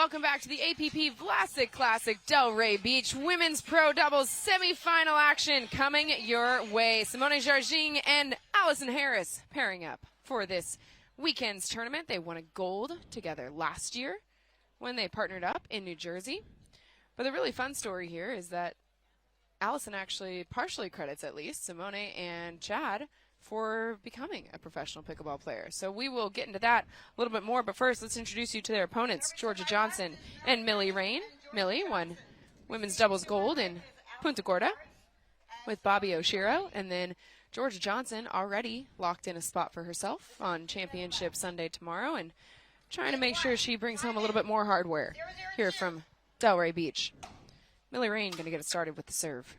welcome back to the APP Vlasic Classic Delray Beach Women's Pro Doubles semifinal action coming your way. Simone Jardim and Allison Harris pairing up for this weekend's tournament. They won a gold together last year when they partnered up in New Jersey. But the really fun story here is that Allison actually partially credits, at least, Simone and Chad for becoming a professional pickleball player. So we will get into that a little bit more, but first let's introduce you to their opponents, Georgia Johnson and Millie Rane. Millie won women's doubles gold in Punta Gorda with Bobby Oshiro, and then Georgia Johnson already locked in a spot for herself on Championship Sunday tomorrow and trying to make sure she brings home a little bit more hardware here from Delray Beach. Millie Rane going to get it started with the serve.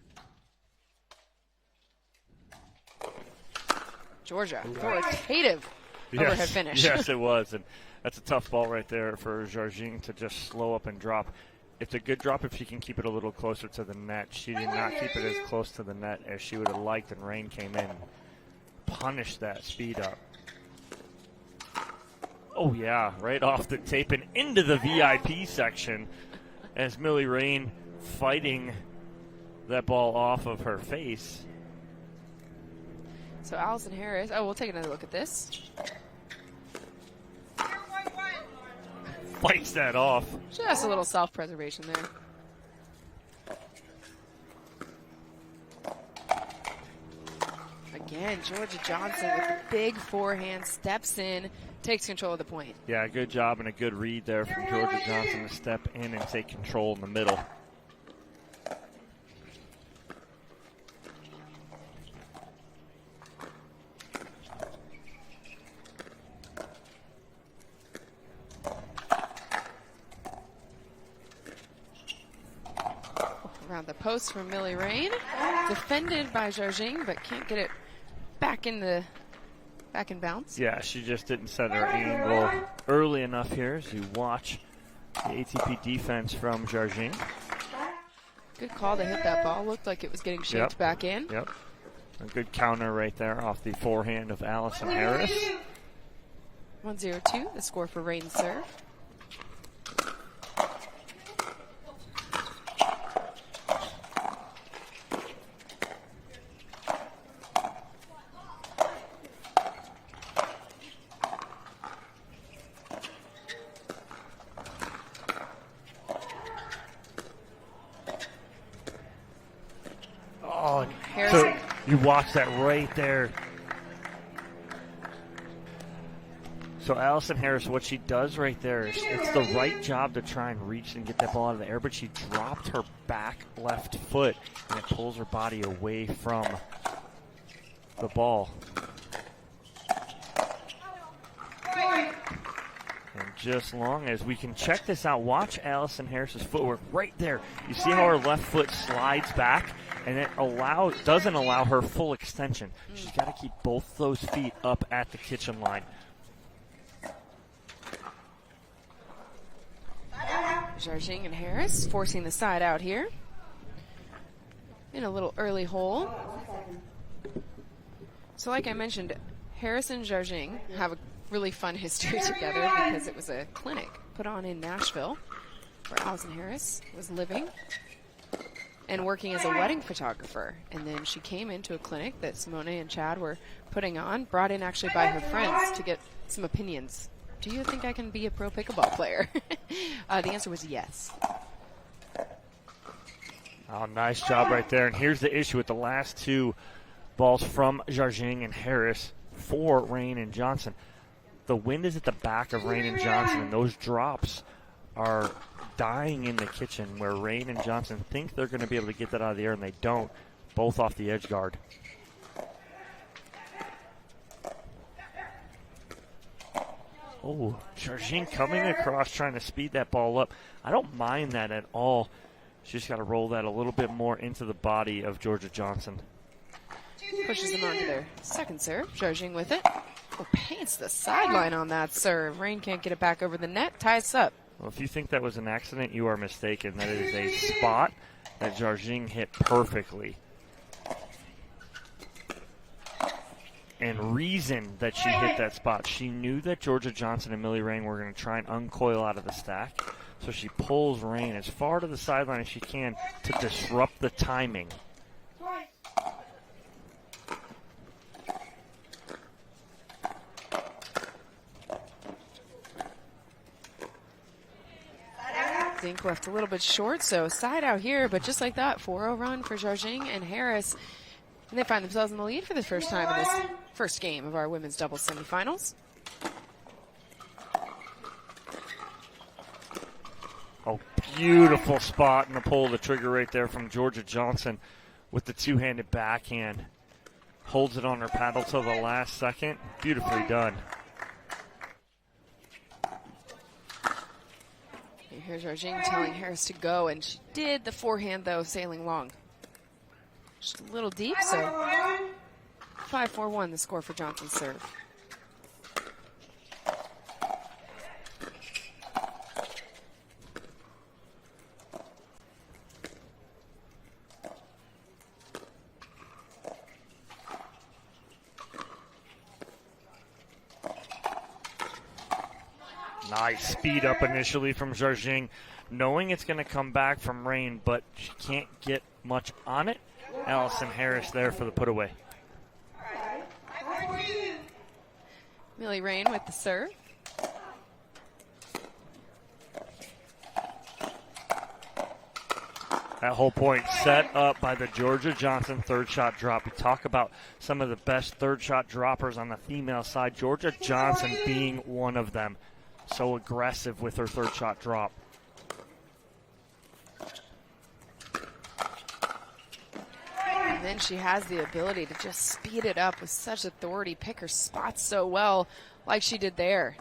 Georgia, authoritative overhead finish. Yes, it was. And that's a tough ball right there for Jardim to just slow up and drop. It's a good drop if she can keep it a little closer to the net. She did not keep it as close to the net as she would have liked, and Rane came in, punished that speed up. Oh, yeah, right off the tape and into the VIP section as Millie Rane fighting that ball off of her face. So Allison Harris, we'll take another look at this. Fights that off. Just a little self-preservation there. Again, Georgia Johnson with the big forehand, steps in, takes control of the point. Yeah, good job and a good read there from Georgia Johnson to step in and take control in the middle. Around the post from Millie Rane, defended by Jardim, but can't get it back in bounds. Yeah, she just didn't set her angle early enough here as you watch the ATP defense from Jardim. Good call to hit that ball. Looked like it was getting shaped back in. Yep. A good counter right there off the forehand of Allison Harris. 1-0-2, the score for Rane's serve. Oh, so you watch that right there. So Allison Harris, what she does right there is it's the right job to try and reach and get that ball out of the air, but she dropped her back left foot and it pulls her body away from the ball. And just long as we can check this out, watch Allison Harris's footwork right there. You see how her left foot slides back, and it doesn't allow her full extension. She's got to keep both those feet up at the kitchen line. Jardim and Harris forcing the side out here. In a little early hole. So like I mentioned, Harris and Jardim have a really fun history together because it was a clinic put on in Nashville where Allison Harris was living and working as a wedding photographer. And then she came into a clinic that Simone and Chad were putting on, brought in actually by her friends to get some opinions. Do you think I can be a pro pickleball player? The answer was yes. Oh, nice job right there. And here's the issue with the last two balls from Jardim and Harris for Rane and Johnson. The wind is at the back of Rane and Johnson, and those drops are dying in the kitchen where Rane and Johnson think they're going to be able to get that out of the air, and they don't, both off the edge guard. Oh, Jardim coming across trying to speed that ball up. I don't mind that at all. She's just got to roll that a little bit more into the body of Georgia Johnson. Pushes them onto their second serve. Jardim with it. Oh, paints the sideline on that serve. Rane can't get it back over the net. Ties up. Well, if you think that was an accident, you are mistaken. That is a spot that Jardim hit perfectly. And reason that she hit that spot, she knew that Georgia Johnson and Millie Rane were going to try and uncoil out of the stack. So she pulls Rane as far to the sideline as she can to disrupt the timing. Dink left a little bit short, so side out here, but just like that, 4-0 run for Jardim and Harris. And they find themselves in the lead for the first time in this first game of our women's doubles semifinals. Oh, beautiful spot and the pull of the trigger right there from Georgia Johnson with the two-handed backhand. Holds it on her paddle till the last second. Beautifully done. Here's Jardim telling Harris to go, and she did. The forehand, though, sailing long. Just a little deep, so 5-4-1 the score for Johnson's serve. Nice speed up initially from Jardim, knowing it's going to come back from Rane, but she can't get much on it. Allison Harris there for the put away. Millie Rane with the serve. That whole point set up by the Georgia Johnson third shot drop. We talk about some of the best third shot droppers on the female side. Georgia Johnson being one of them. So aggressive with her third shot drop. And then she has the ability to just speed it up with such authority, pick her spots so well, like she did there,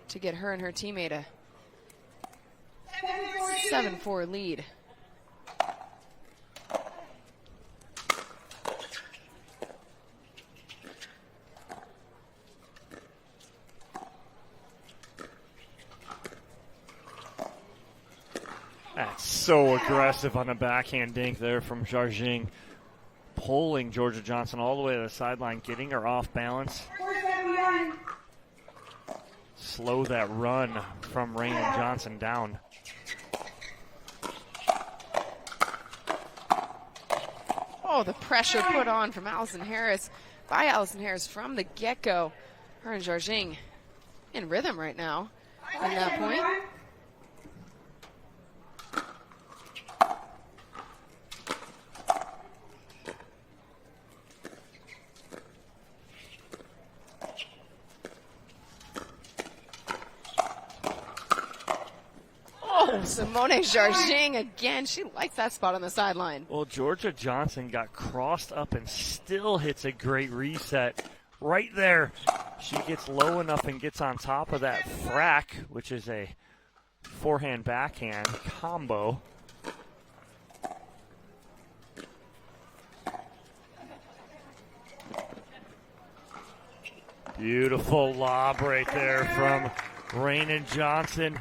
to get her and her teammate a 7-4 lead. That's so aggressive on a backhand dink there from Jardim. Pulling Georgia Johnson all the way to the sideline, getting her off balance. Slow that run from Rane and Johnson down. Oh, the pressure put on from Allison Harris, by Allison Harris from the get-go. Her and Jardim in rhythm right now at that point. Simone Jardim again. She likes that spot on the sideline. Well, Georgia Johnson got crossed up and still hits a great reset right there. She gets low enough and gets on top of that frac, which is a forehand backhand combo. Beautiful lob right there from Rane and Johnson.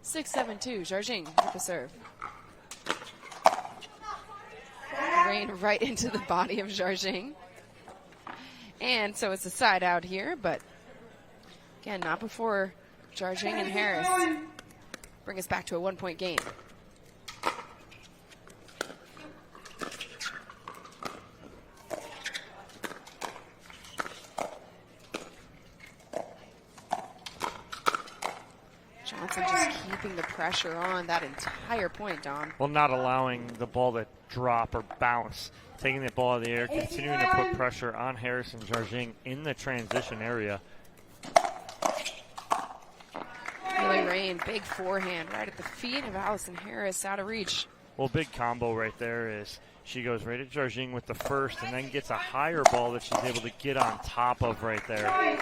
6-7-2, Jardim with the serve. Rane right into the body of Jardim. And so it's a side out here, but again, not before Jardim and Harris bring us back to a 1-point game. Johnson just keeping the pressure on that entire point, Dom. Well, not allowing the ball to drop or bounce. Taking the ball out of the air, continuing to put pressure on Harris and Jardim in the transition area. Millie Rane, big forehand right at the feet of Allison Harris, out of reach. Well, big combo right there is she goes right at Jardim with the first and then gets a higher ball that she's able to get on top of right there.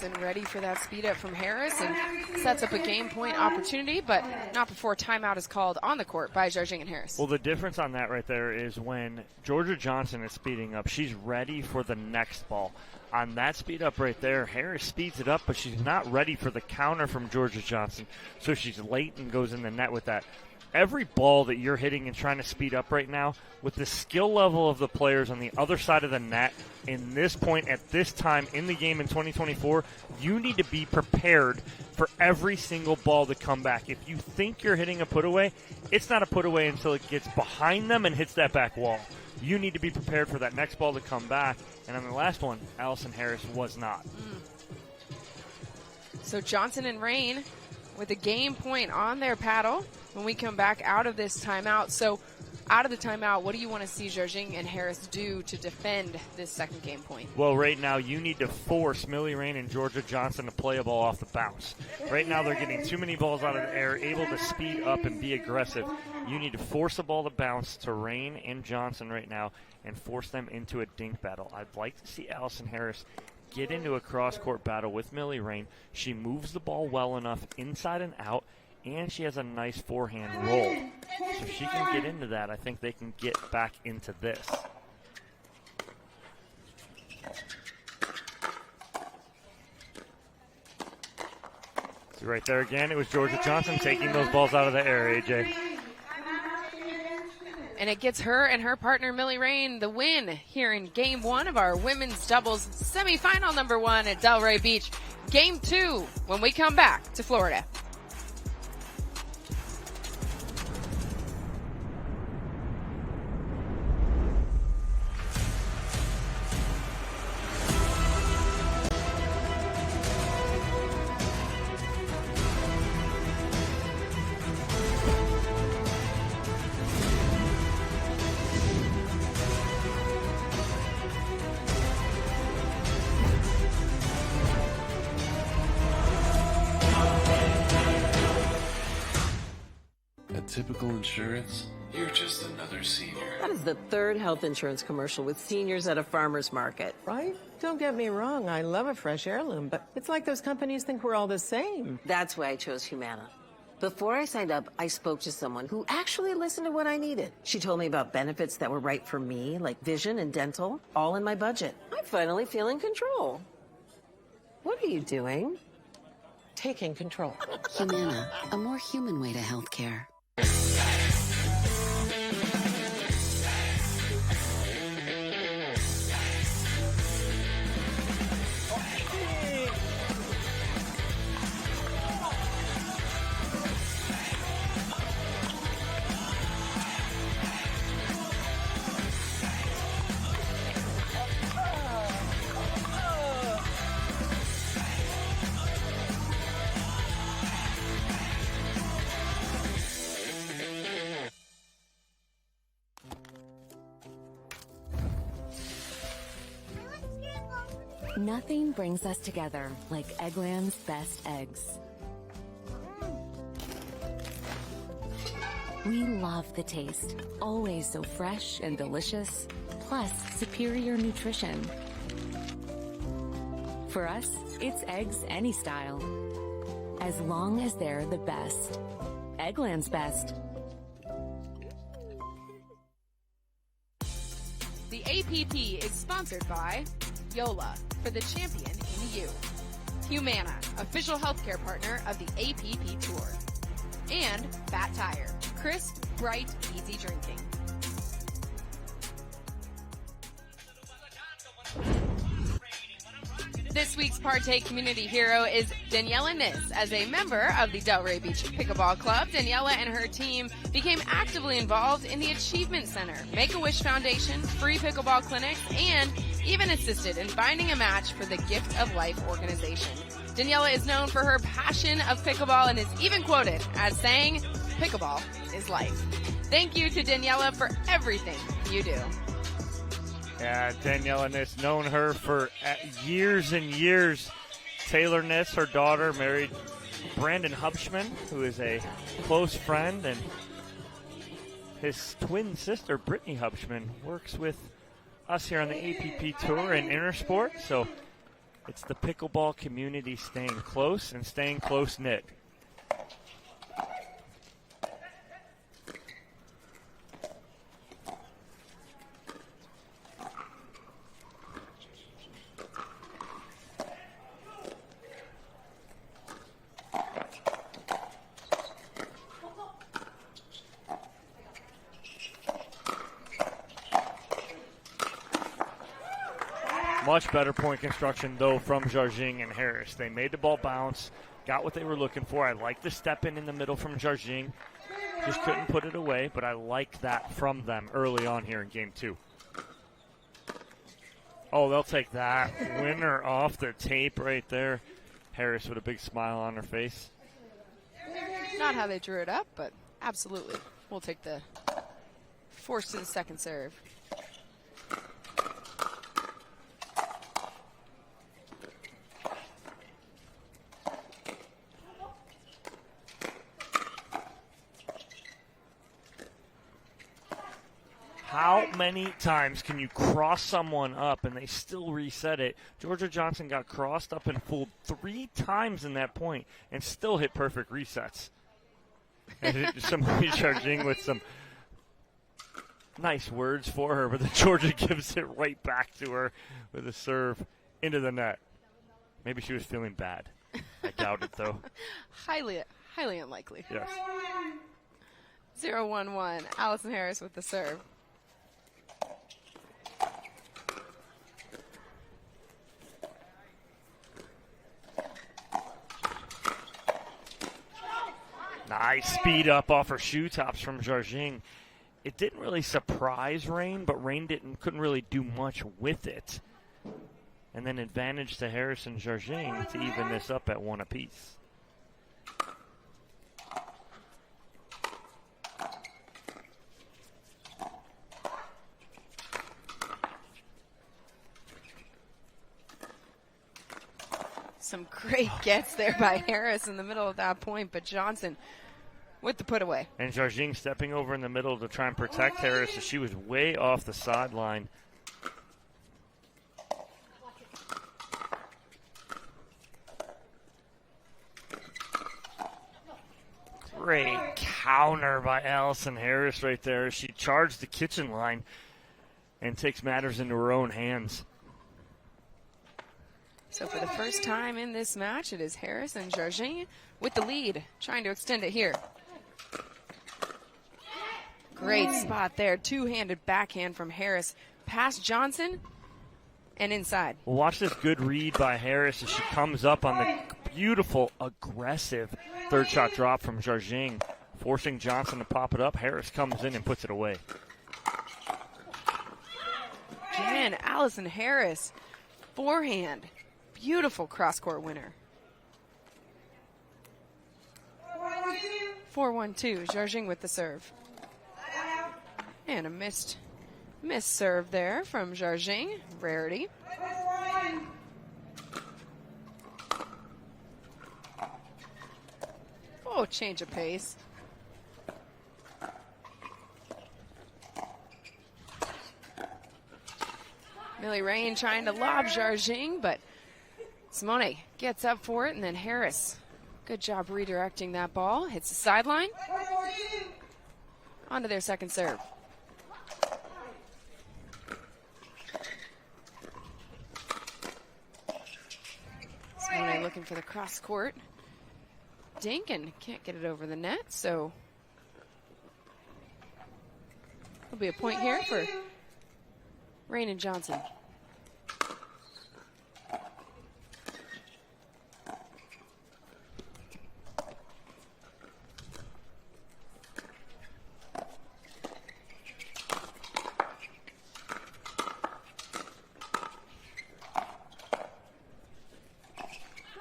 Johnson ready for that speed up from Harris and sets up a game point opportunity, but not before timeout is called on the court by Jardim and Harris. Well, the difference on that right there is when Georgia Johnson is speeding up, she's ready for the next ball. On that speed up right there, Harris speeds it up, but she's not ready for the counter from Georgia Johnson, so she's late and goes in the net with that. Every ball that you're hitting and trying to speed up right now, with the skill level of the players on the other side of the net, in this point, at this time in the game in 2024, you need to be prepared for every single ball to come back. If you think you're hitting a put away, it's not a put away until it gets behind them and hits that back wall. You need to be prepared for that next ball to come back. And on the last one, Allison Harris was not. So Johnson and Rane with a game point on their paddle when we come back out of this timeout. So out of the timeout, what do you want to see Jardim and Harris do to defend this second game point? Well, right now you need to force Millie Rane and Georgia Johnson to play a ball off the bounce. Right now they're getting too many balls out of the air, able to speed up and be aggressive. You need to force the ball to bounce to Rane and Johnson right now and force them into a dink battle. I'd like to see Allison Harris get into a cross-court battle with Millie Rane. She moves the ball well enough inside and out, and she has a nice forehand roll. So if she can get into that, I think they can get back into this. So right there again, it was Georgia Johnson taking those balls out of the air, AJ. And it gets her and her partner Millie Rane the win here in Game 1 of our women's doubles semifinal number 1 at Delray Beach. Game 2 when we come back to Florida. Typical insurance, you're just another senior. That is the third health insurance commercial with seniors at a farmer's market. Right? Don't get me wrong, I love a fresh heirloom, but it's like those companies think we're all the same. That's why I chose Humana. Before I signed up, I spoke to someone who actually listened to what I needed. She told me about benefits that were right for me, like vision and dental, all in my budget. I finally feel in control. What are you doing? Taking control. Humana, a more human way to healthcare. Nothing brings us together like Eggland's best eggs. We love the taste, always so fresh and delicious, plus superior nutrition. For us, it's eggs any style, as long as they're the best. Eggland's best. The APP is sponsored by Yola, for the champion in you. Humana, official healthcare partner of the APP Tour. And Fat Tire, crisp, bright, easy drinking. This week's Partake Community Hero is Daniela Nis. As a member of the Delray Beach Pickleball Club, Daniela and her team became actively involved in the Achievement Center, Make-A-Wish Foundation, free pickleball clinics, and even assisted in finding a match for the Gift of Life organization. Daniela is known for her passion of pickleball and is even quoted as saying, "Pickleball is life." Thank you to Daniela for everything you do. Yeah, Daniela Nis, known her for years and years. Taylor Nis, her daughter, married Brandon Hubschman, who is a close friend, and his twin sister, Brittany Hubschman, works with us here on the APP Tour and Intersport. So It's the pickleball community staying close and staying close-knit. Much better point construction, though, from Jardim and Harris. They made the ball bounce, got what they were looking for. I like the step in the middle from Jardim. Just couldn't put it away, but I like that from them early on here in game 2. Oh, they'll take that. Winner off the tape right there. Harris with a big smile on her face. Not how they drew it up, but absolutely. We'll take the force to the second serve. How many times can you cross someone up and they still reset it? Georgia Johnson got crossed up and fooled 3 times in that point and still hit perfect resets. And somebody charging with some nice words for her, but the Georgia gives it right back to her with a serve into the net. Maybe she was feeling bad. I doubt it, though. Highly unlikely. Yes. 0-1-1. Allison Harris with the serve. Nice speed up off her shoe tops from Jardim. It didn't really surprise Rane, but Rane couldn't really do much with it. And then advantage to Harris and Jardim to even this up at 1 apiece. Some great gets there by Harris in the middle of that point, but Johnson with the put away. And Jardim stepping over in the middle to try and protect Harris as she was way off the sideline. Great counter by Allison Harris right there. She charged the kitchen line and takes matters into her own hands. So for the first time in this match, it is Harris and Jardim with the lead, trying to extend it here. Great spot there. Two-handed backhand from Harris past Johnson and inside. Well, watch this good read by Harris as she comes up on the beautiful, aggressive third shot drop from Jardim, forcing Johnson to pop it up. Harris comes in and puts it away. Again, Allison Harris, forehand. Beautiful cross-court winner. 4-1-2, Jardim with the serve. And a missed serve there from Jardim. Rarity. Oh, change of pace. Millie Rane trying to lob Jardim, but Simone gets up for it, and then Harris. Good job redirecting that ball. Hits the sideline. On to their second serve. Simone looking for the cross court dink and can't get it over the net, so there'll be a point here for Rane and Johnson.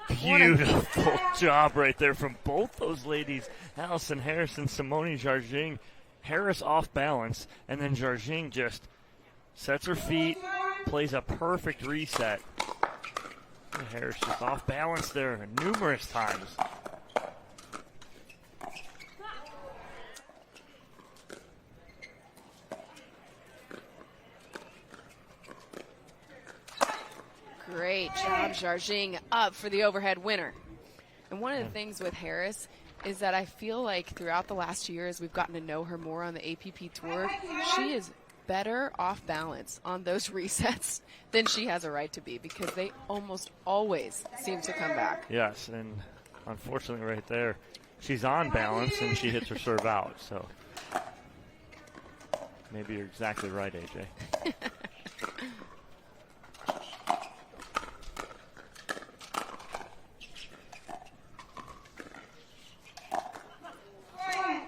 Beautiful job right there from both those ladies, Allison Harris and Simone Jardim. Harris off balance, and then Jardim just sets her feet, plays a perfect reset. And Harris just off balance there numerous times. Great job, Jardim, up for the overhead winner. And one of the things with Harris is that I feel like throughout the last years we've gotten to know her more on the APP Tour. She is better off balance on those resets than she has a right to be, because they almost always seem to come back. Yes, and unfortunately right there, she's on balance and she hits her serve out. So maybe you're exactly right, AJ.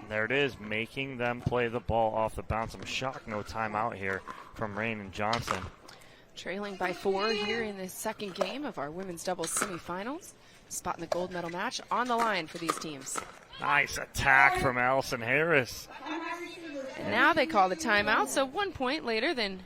There it is, making them play the ball off the bounce. I'm shocked no timeout here from Rane and Johnson. Trailing by 4 here in the second game of our women's doubles semifinals. Spot in the gold medal match on the line for these teams. Nice attack from Allison Harris. And now they call the timeout, so 1 point later than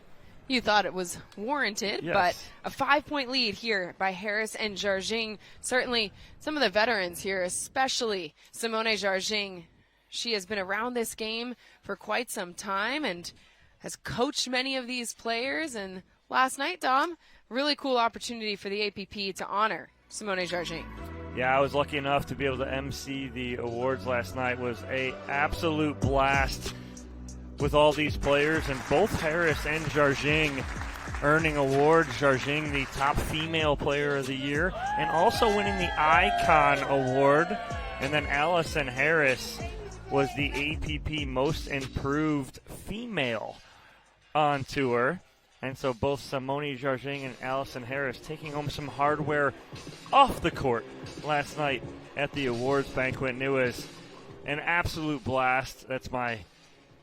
you thought it was warranted. Yes. But a 5-point lead here by Harris and Jardim. Certainly some of the veterans here, especially Simone Jardim. She has been around this game for quite some time and has coached many of these players. And last night, Dom, really cool opportunity for the APP to honor Simone Jardim. Yeah, I was lucky enough to be able to MC the awards last night. It was an absolute blast with all these players, and both Harris and Jardim earning awards. Jardim, the top female player of the year, and also winning the Icon Award. And then Allison Harris was the APP Most Improved Female on tour. And so both Simone Jardim and Allison Harris taking home some hardware off the court last night at the awards banquet. And it was an absolute blast. That's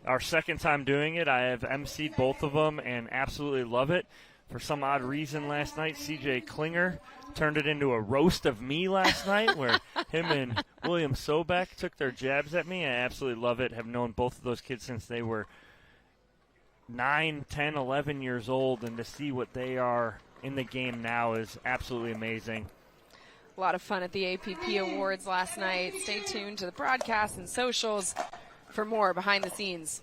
our second time doing it. I have emceed both of them and absolutely love it. For some odd reason last night, CJ Klinger turned it into a roast of me last night, where him and William Sobek took their jabs at me. I absolutely love it. Have known both of those kids since they were 9, 10, 11 years old, and to see what they are in the game now is absolutely amazing. A lot of fun at the APP Awards last night. Stay tuned to the broadcast and socials for more behind the scenes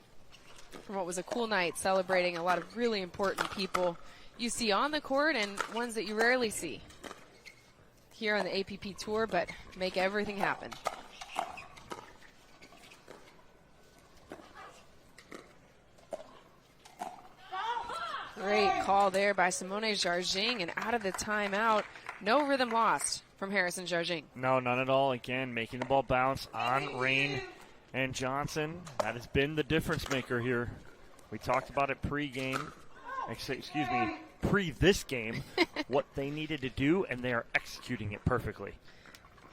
from what was a cool night, celebrating a lot of really important people you see on the court and ones that you rarely see here on the APP Tour, but make everything happen. Great call there by Simone Jardim, and out of the timeout, no rhythm lost from Harris and Jardim. No, none at all. Again, making the ball bounce on Rane and Johnson. That has been the difference maker here. We talked about it pre-game. Pre this game, what they needed to do, and they are executing it perfectly.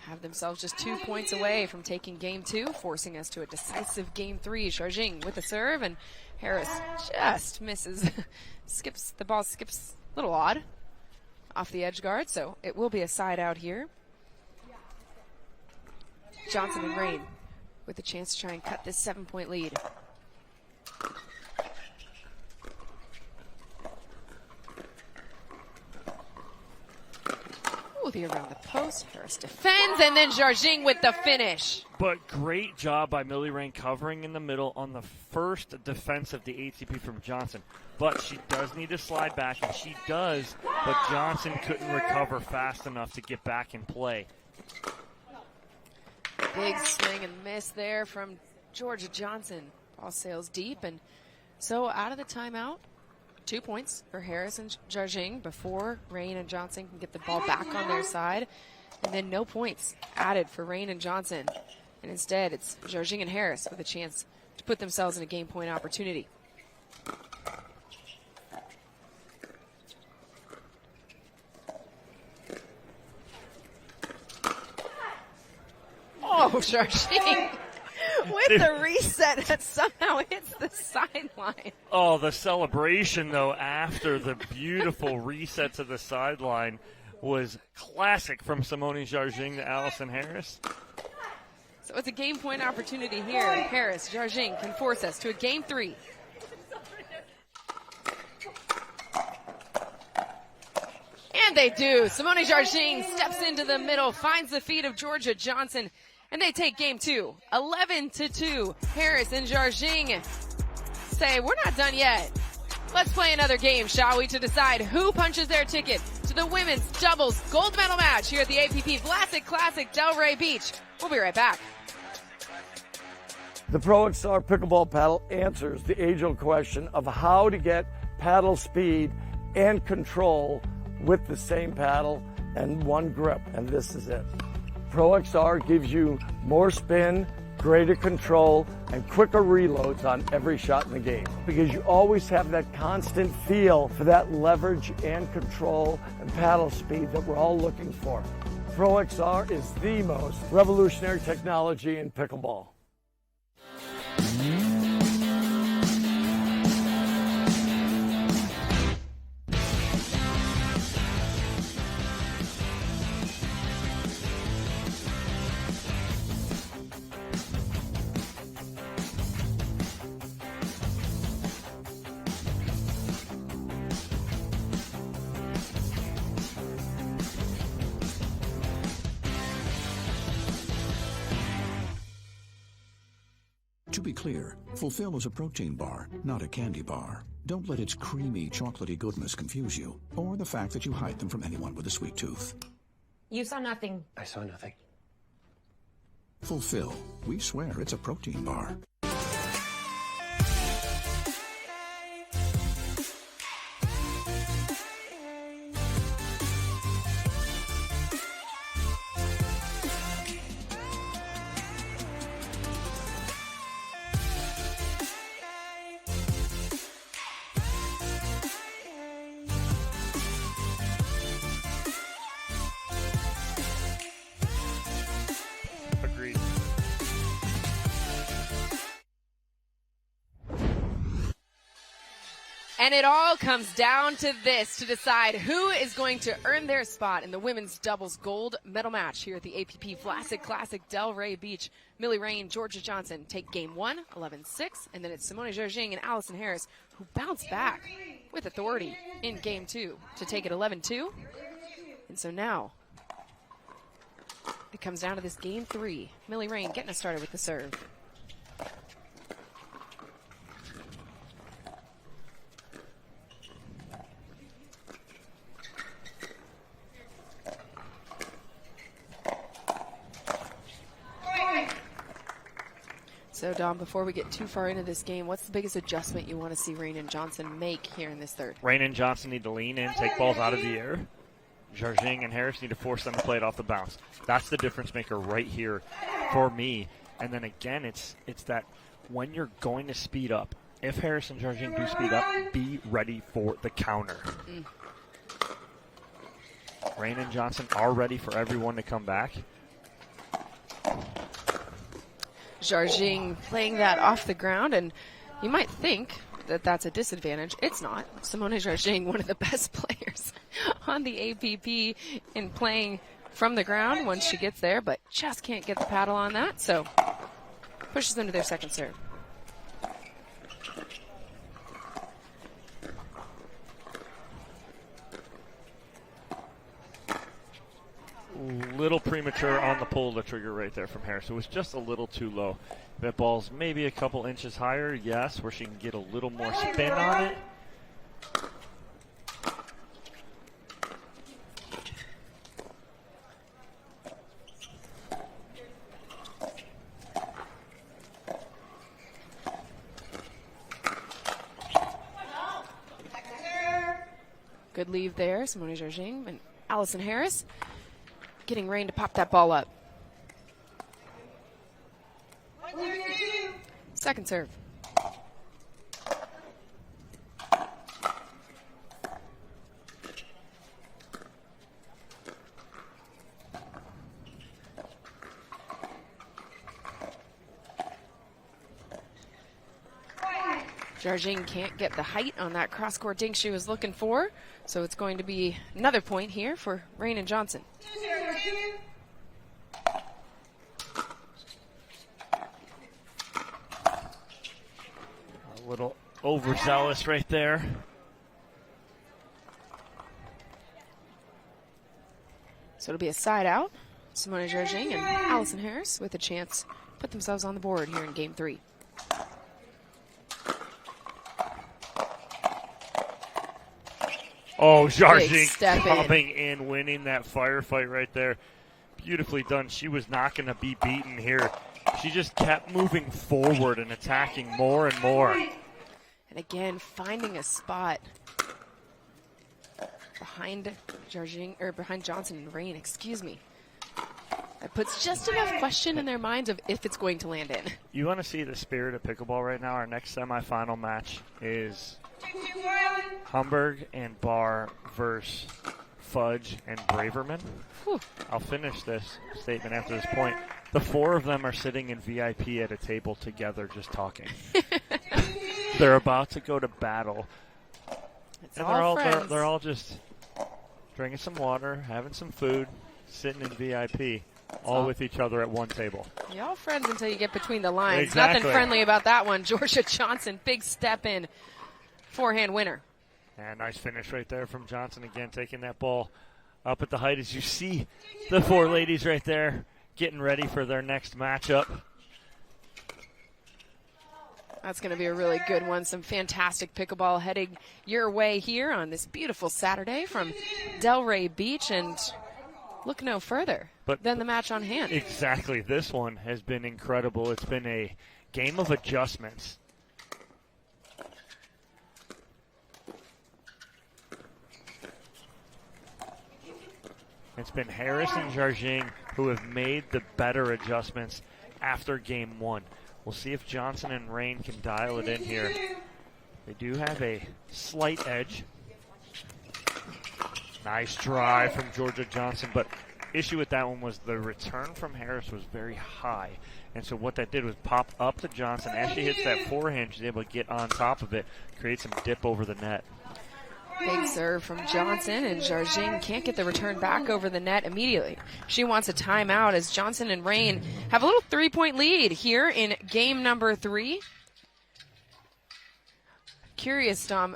Have themselves just 2 points away from taking game 2, forcing us to a decisive game 3. Jardim with the serve, and Harris just misses. The ball skips a little odd off the edge guard, so it will be a side out here. Johnson and Rane with a chance to try and cut this 7-point lead. The around the post. Harris defends, and then Jardim with the finish. But great job by Millie Rane covering in the middle on the first defense of the ATP from Johnson. But she does need to slide back, and she does, but Johnson couldn't recover fast enough to get back in play. Big swing and miss there from Georgia Johnson. Ball sails deep, and so out of the timeout, 2 points for Harris and Jardim before Rane and Johnson can get the ball back on their side. And then no points added for Rane and Johnson. And instead, it's Jardim and Harris with a chance to put themselves in a game point opportunity. Oh, Jardim with the reset that somehow hits the sideline. Oh, the celebration, though, after the beautiful reset to the sideline was classic from Simone Jardim to Allison Harris. So it's a game point opportunity here. Harris, Jardim can force us to a game 3. And they do. Simone Jardim steps into the middle, finds the feet of Georgia Johnson, and they take game 2, 11-2. Harris and Jardim say, we're not done yet. Let's play another game, shall we, to decide who punches their ticket to to the women's doubles gold medal match here at the APP Vlasic Classic Delray Beach. We'll be right back. The Pro XR pickleball paddle answers the age-old question of how to get paddle speed and control with the same paddle and one grip, and this is it. Pro XR gives you more spin, greater control, and quicker reloads on every shot in the game, because you always have that constant feel for that leverage and control and paddle speed that we're all looking for. Pro XR is the most revolutionary technology in pickleball. To be clear, Fulfill is a protein bar, not a candy bar. Don't let its creamy, chocolatey goodness confuse you, or the fact that you hide them from anyone with a sweet tooth. You saw nothing. I saw nothing. Fulfill. We swear it's a protein bar. Agreed. And it all comes down to this to decide who is going to earn their spot in the women's doubles gold medal match here at the APP Vlasic Classic Delray Beach. Millie Rane, Georgia Johnson take game 1, 11-6, and then it's Simone Jardim and Allison Harris who bounce back with authority in game 2 to take it 11-2. And so now it comes down to this game 3. Millie Rane getting us started with the serve. So, Dom, before we get too far into this game, what's the biggest adjustment you want to see Rane and Johnson make here in this third? Rane and Johnson need to lean in, take balls out of the air. Jardim and Harris need to force them to play it off the bounce. That's the difference maker right here for me. And then again, it's that when you're going to speed up, if Harris and Jardim do speed up, be ready for the counter. Rane and Johnson are ready for everyone to come back. Jardim playing that off the ground, and you might think that that's a disadvantage. It's not. Simone Jardim, one of the best players on the APP in playing from the ground once she gets there, but just can't get the paddle on that, so pushes them to their second serve. Little premature on the pull the trigger right there from Harris. It was just a little too low. That ball's maybe a couple inches higher, yes, where she can get a little more spin on it. Good leave there, Simone Jardim and Allison Harris getting Rane to pop that ball up. Second serve. Jardim can't get the height on that cross-court dink she was looking for, so it's going to be another point here for Rane and Johnson. A little overzealous right there. So it'll be a side out. Simone Jardim and Allison Harris with a chance to put themselves on the board here in game 3. Oh, Big Jardim step coming in, winning that firefight right there. Beautifully done. She was not going to be beaten here. She just kept moving forward and attacking more and more. And again, finding a spot behind behind Johnson and Rane, excuse me. That puts just enough question in their minds of if it's going to land in. You want to see the spirit of pickleball right now? Our next semifinal match is Hamburg and Bar versus Fudge and Braverman. Whew. I'll finish this statement after this point. The four of them are sitting in VIP at a table together just talking. They're about to go to battle. It's And all friends. they're all just drinking some water, having some food, sitting in VIP, all with each other at one table. You're all friends until you get between the lines. Exactly. Nothing friendly about that one. Georgia Johnson, big step in, forehand winner. And nice finish right there from Johnson again, taking that ball up at the height as you see the four ladies right there getting ready for their next matchup. That's going to be a really good one. Some fantastic pickleball heading your way here on this beautiful Saturday from Delray Beach. And look no further than the match on hand. Exactly. This one has been incredible. It's been a game of adjustments. It's been Harris and Jardim who have made the better adjustments after game one. We'll see if Johnson and Rane can dial it in here. They do have a slight edge. Nice drive from Georgia Johnson, but issue with that one was the return from Harris was very high. And so what that did was pop up to Johnson. As she hits that forehand, she's able to get on top of it, create some dip over the net. Big serve from Johnson, and Jardim can't get the return back over the net immediately. She wants a timeout as Johnson and Rane have a little 3-point lead here in game number 3. Curious, Dom,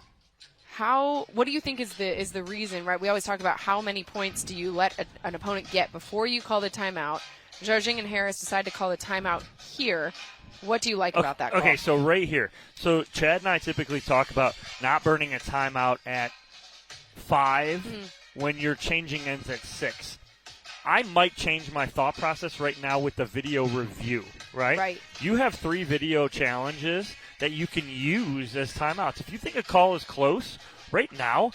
what do you think is the reason, right? We always talk about how many points do you let an opponent get before you call the timeout. Jardim and Harris decide to call the timeout here. What do you like about that call? Okay, so right here. So Chad and I typically talk about not burning a timeout at 5 when you're changing ends at 6. I might change my thought process right now with the video review, right? Right. You have 3 video challenges that you can use as timeouts. If you think a call is close, right now,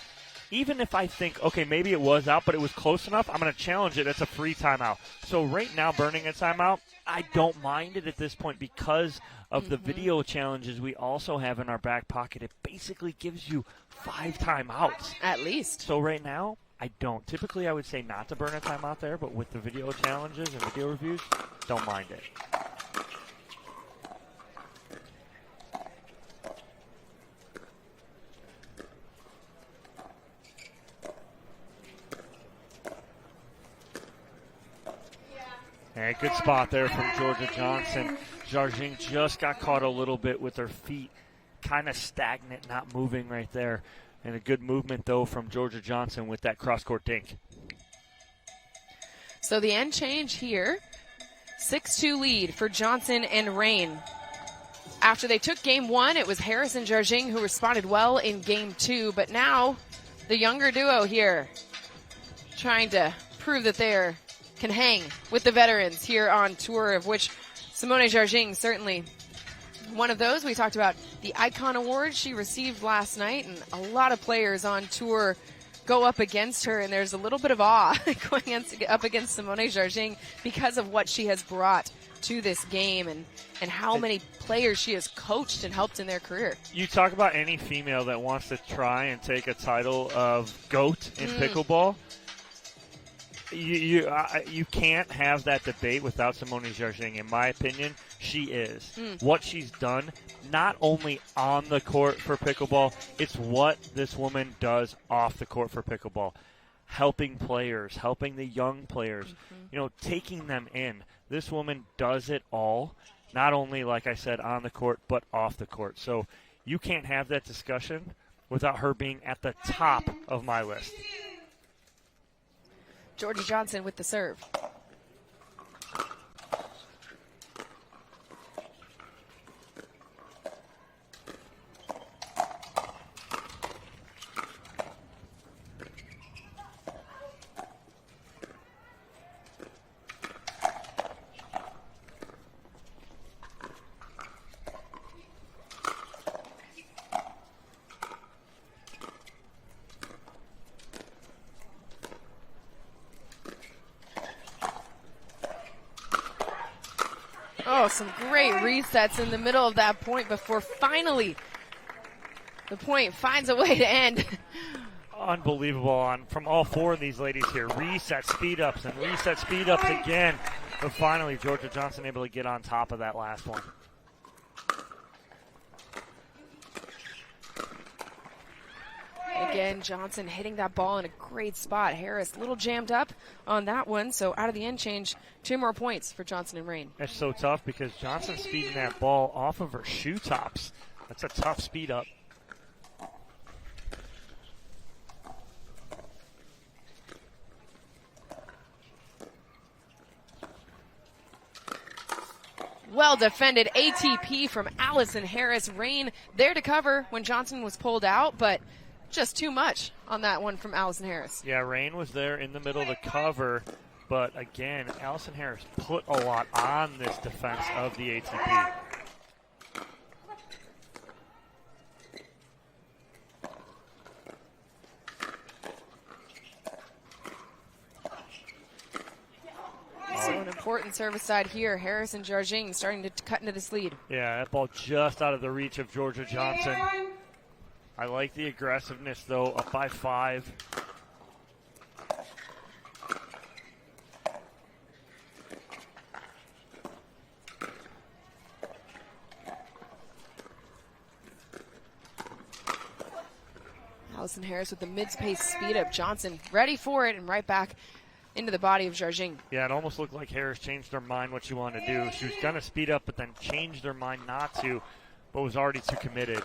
even if I think, okay, maybe it was out, but it was close enough, I'm going to challenge it. It's a free timeout. So right now, burning a timeout, I don't mind it at this point because of the video challenges we also have in our back pocket. It basically gives you 5 timeouts. At least. So right now, I don't. Typically, I would say not to burn a timeout there, but with the video challenges and video reviews, don't mind it. And good spot there from Georgia Johnson. Jardim just got caught a little bit with her feet kind of stagnant, not moving right there. And a good movement, though, from Georgia Johnson with that cross-court dink. So the end change here, 6-2 lead for Johnson and Rane. After they took game 1, it was Harris and Jardim who responded well in game 2. But now the younger duo here trying to prove that they're can hang with the veterans here on tour, of which Simone Jardim certainly one of those. We talked about the Icon Award she received last night, and a lot of players on tour go up against her, and there's a little bit of awe going up against Simone Jardim because of what she has brought to this game and how many players she has coached and helped in their career. You talk about any female that wants to try and take a title of GOAT in pickleball. You can't have that debate without Simone Jardim. In my opinion, she is. What she's done, not only on the court for pickleball, it's what this woman does off the court for pickleball. Helping players, helping the young players, taking them in. This woman does it all, not only, like I said, on the court, but off the court. So you can't have that discussion without her being at the top of my list. Georgia Johnson with the serve. Oh, some great resets in the middle of that point before finally the point finds a way to end. Unbelievable from all four of these ladies here. Reset speed ups and reset speed ups again. But finally, Georgia Johnson able to get on top of that last one. Again, Johnson hitting that ball in a great spot. Harris a little jammed up on that one, so out of the end change, 2 more points for Johnson and Rane. That's so tough because Johnson's speeding that ball off of her shoe tops. That's a tough speed up. Well defended ATP from Allison Harris. Rane there to cover when Johnson was pulled out, but just too much on that one from Allison Harris. Yeah, Rane was there in the middle to cover, but again, Allison Harris put a lot on this defense of the ATP. So an important service side here. Harris and Jardim starting to cut into this lead. Yeah, that ball just out of the reach of Georgia Johnson. I like the aggressiveness, though, up by 5. Allison Harris with the mid-pace speed up. Johnson ready for it and right back into the body of Jardim. Yeah, it almost looked like Harris changed her mind what she wanted to do. She was going to speed up, but then changed her mind not to, but was already too committed.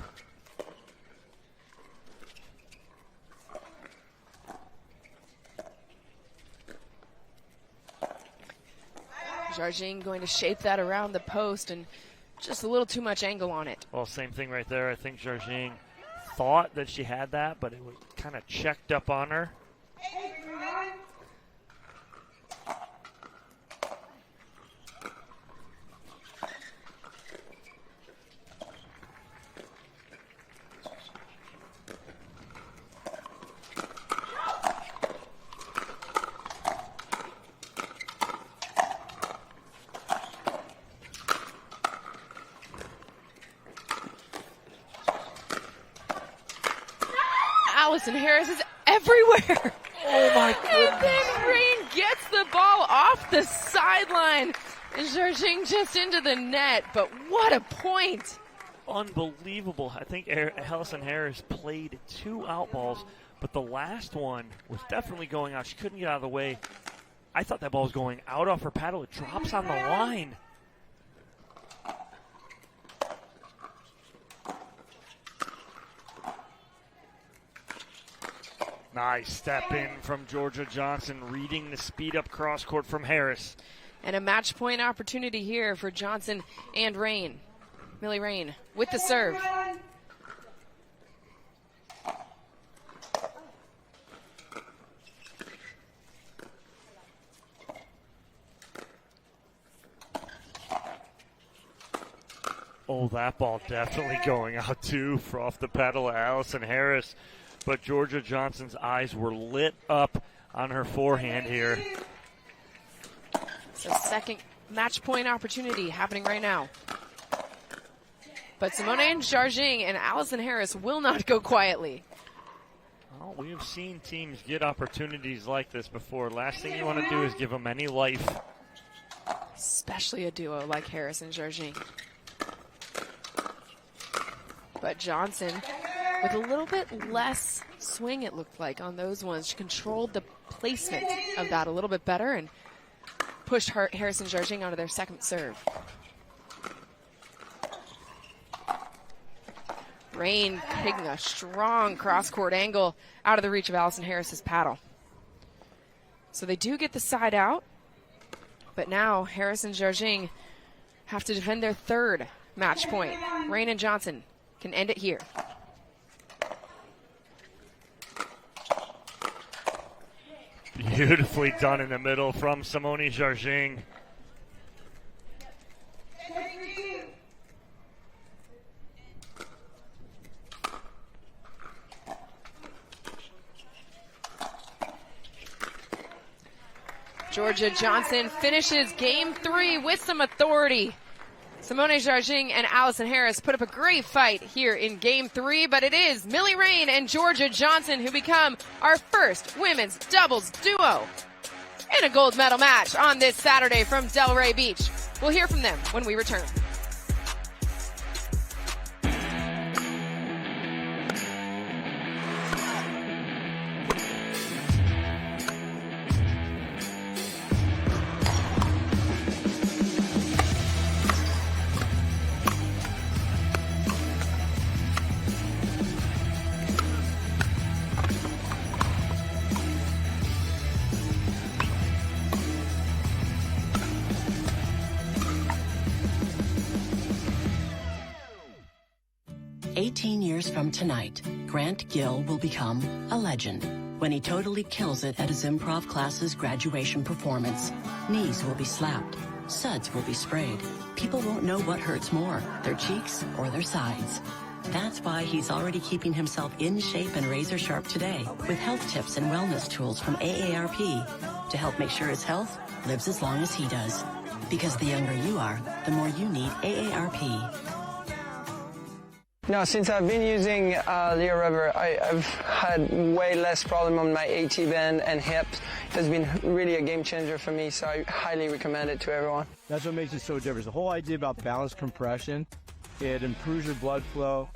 Jardim going to shape that around the post and just a little too much angle on it. Well, same thing right there. I think Jardim thought that she had that, but it was kind of checked up on her. Allison Harris is everywhere. Oh my goodness. And then Rane gets the ball off the sideline. And Jardim just into the net. But what a point. Unbelievable. I think Allison Harris played 2 out balls, but the last one was definitely going out. She couldn't get out of the way. I thought that ball was going out off her paddle. It drops on the line. Nice step in from Georgia Johnson, reading the speed up cross court from Harris. And a match point opportunity here for Johnson and Rane. Millie Rane with the serve. Oh, that ball definitely going out too for off the paddle of Allison Harris. But Georgia Johnson's eyes were lit up on her forehand here. So second match point opportunity happening right now. But Simone and Jardim and Allison Harris will not go quietly. Well, we have seen teams get opportunities like this before. Last thing you want to do is give them any life. Especially a duo like Harris and Jardim. But Johnson, with a little bit less swing, it looked like, on those ones. She controlled the placement of that a little bit better and pushed Harris and Jardim onto their second serve. Rane taking a strong cross-court angle out of the reach of Allison Harris's paddle. So they do get the side out, but now Harris and Jardim have to defend their third match point. Rane and Johnson can end it here. Beautifully done in the middle from Simone Jardim. Georgia Johnson finishes game 3 with some authority. Simone Jardim and Allison Harris put up a great fight here in Game 3, but it is Millie Rane and Georgia Johnson who become our first women's doubles duo in a gold medal match on this Saturday from Delray Beach. We'll hear from them when we return. Years from tonight, Grant Gill will become a legend when he totally kills it at his improv class's graduation performance. Knees will be slapped, suds will be sprayed. People won't know what hurts more, their cheeks or their sides. That's why he's already keeping himself in shape and razor sharp today with health tips and wellness tools from AARP to help make sure his health lives as long as he does. Because the younger you are, the more you need AARP. No, since I've been using Leo Rubber, I've had way less problem on my AT band and hips. It's been really a game changer for me, so I highly recommend it to everyone. That's what makes it so different. The whole idea about balanced compression, it improves your blood flow,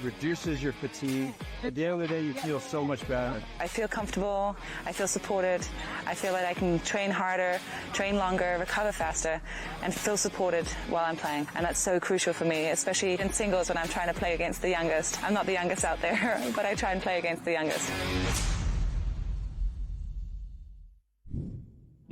reduces your fatigue. At the end of the day, you feel so much better. I feel comfortable, I feel supported, I feel that I can train harder, train longer, recover faster, and feel supported while I'm playing. And that's so crucial for me, especially in singles when I'm trying to play against the youngest. I'm not the youngest out there, but I try and play against the youngest.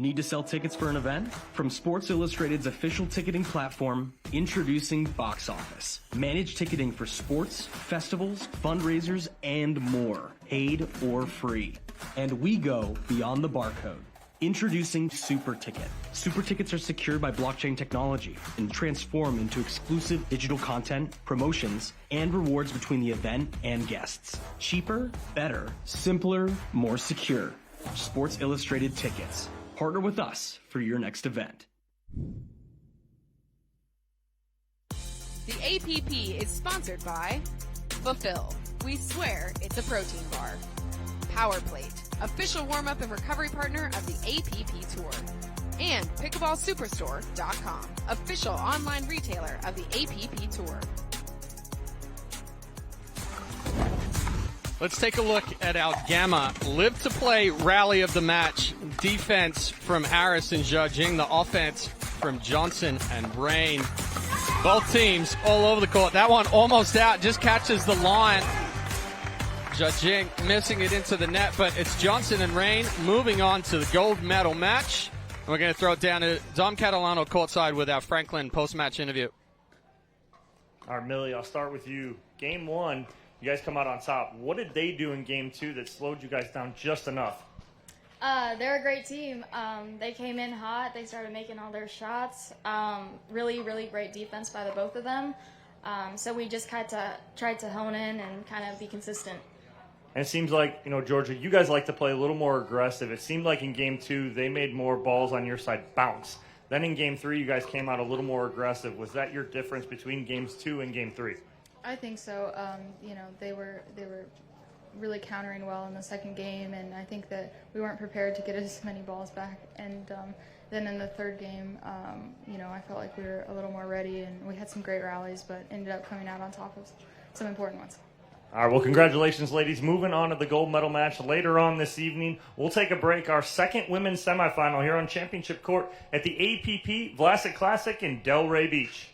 Need to sell tickets for an event? From Sports Illustrated's official ticketing platform, introducing Box Office. Manage ticketing for sports, festivals, fundraisers, and more, paid or free. And we go beyond the barcode. Introducing Super Ticket. Super Tickets are secured by blockchain technology and transform into exclusive digital content, promotions, and rewards between the event and guests. Cheaper, better, simpler, more secure. Sports Illustrated Tickets. Partner with us for your next event. The APP is sponsored by Fulfill. We swear it's a protein bar. Power Plate, official warm-up and recovery partner of the APP Tour. And pickleballsuperstore.com, official online retailer of the APP Tour. Let's take a look at our Gamma Live to Play Rally of the Match. Defense from Harris and Jardim. The offense from Johnson and Rane. Both teams all over the court. That one almost out. Just catches the line. Jardim missing it into the net, but it's Johnson and Rane moving on to the gold medal match. And we're going to throw it down to Dom Catalano courtside with our Franklin post-match interview. All right, Millie, I'll start with you. Game 1. You guys come out on top. What did they do in Game 2 that slowed you guys down just enough? They're a great team. They came in hot. They started making all their shots. Really, really great defense by the both of them. So we just tried to hone in and kind of be consistent. And it seems like, Georgia, you guys like to play a little more aggressive. It seemed like in Game 2 they made more balls on your side bounce. Then in Game 3 you guys came out a little more aggressive. Was that your difference between Games 2 and Game 3? I think so. They were really countering well in the second game, and I think that we weren't prepared to get as many balls back. And then in the third game, I felt like we were a little more ready, and we had some great rallies, but ended up coming out on top of some important ones. All right, well, congratulations, ladies. Moving on to the gold medal match later on this evening. We'll take a break. Our second women's semifinal here on Championship Court at the APP Vlasic Classic in Delray Beach.